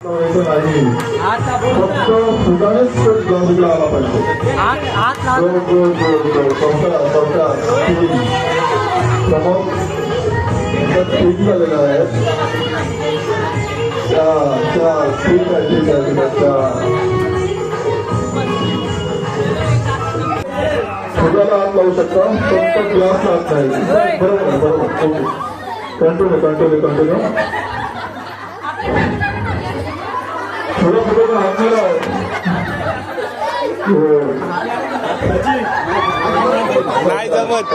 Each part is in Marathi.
नाही फक्त फुटानेच ग्राउंडला आला पाहिजे. ठीक झालेलं आहे. ठीक आहे. फुटाला हात लावू शकता फक्त ग्लासला हात नाही. बरोबर बरोबर. ओके कंटिन्यू थोडं पुढे हात नाही लावायचं. नाही जमत.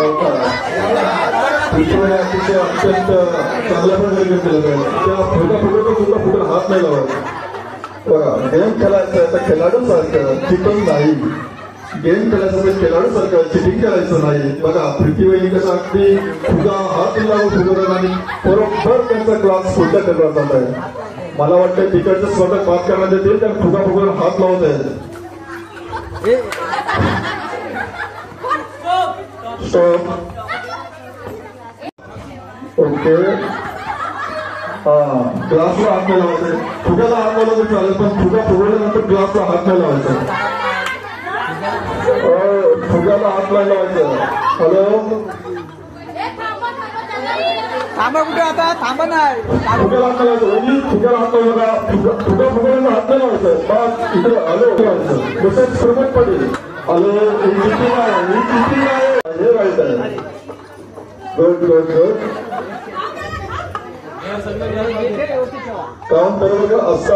अतिशय अत्यंत चांगल्या प्रकारे केलं जाईल. त्या फुटा सुद्धा पुढे हात नाही लावायचा. बघा गेम खेळायचं तर खेळाडू सारखं चिटिंग नाही. गेम खेळायचं खेळाडू सारखं चिटिंग करायचं नाही. बघा प्रीतीबाई कसं अगदी फुगा हात लावून फुगवतात आणि बरोबर त्यांचा क्लास पुढच्या खेळला जात आहे. मला वाटतं तिकडचं स्वतः बात करण्यात येतील तर फुगा फुगावर हात लावत आहेत. स्टॉप. ओके ग्लासला हात नाही लावायचे. फुग्याला हात लावला तर चालेल पण फुगा फुगवल्यानंतर ग्लासला हात नाही लावायचा. फुग्याला हात नाही लावायचं. हॅलो थांबा कुठे आता थांबा नाही. फुग्याला हात नाही लावायचं. फुग्याला हात लावला फुगा फुगवल्यानंतर हात नाही लावायचं. बस इकडे हॅलो लावायचं. तसंच सुरुवात पडेल. हॅलो ही आहे हे राईट आहे. गुड काम बरोबर का असं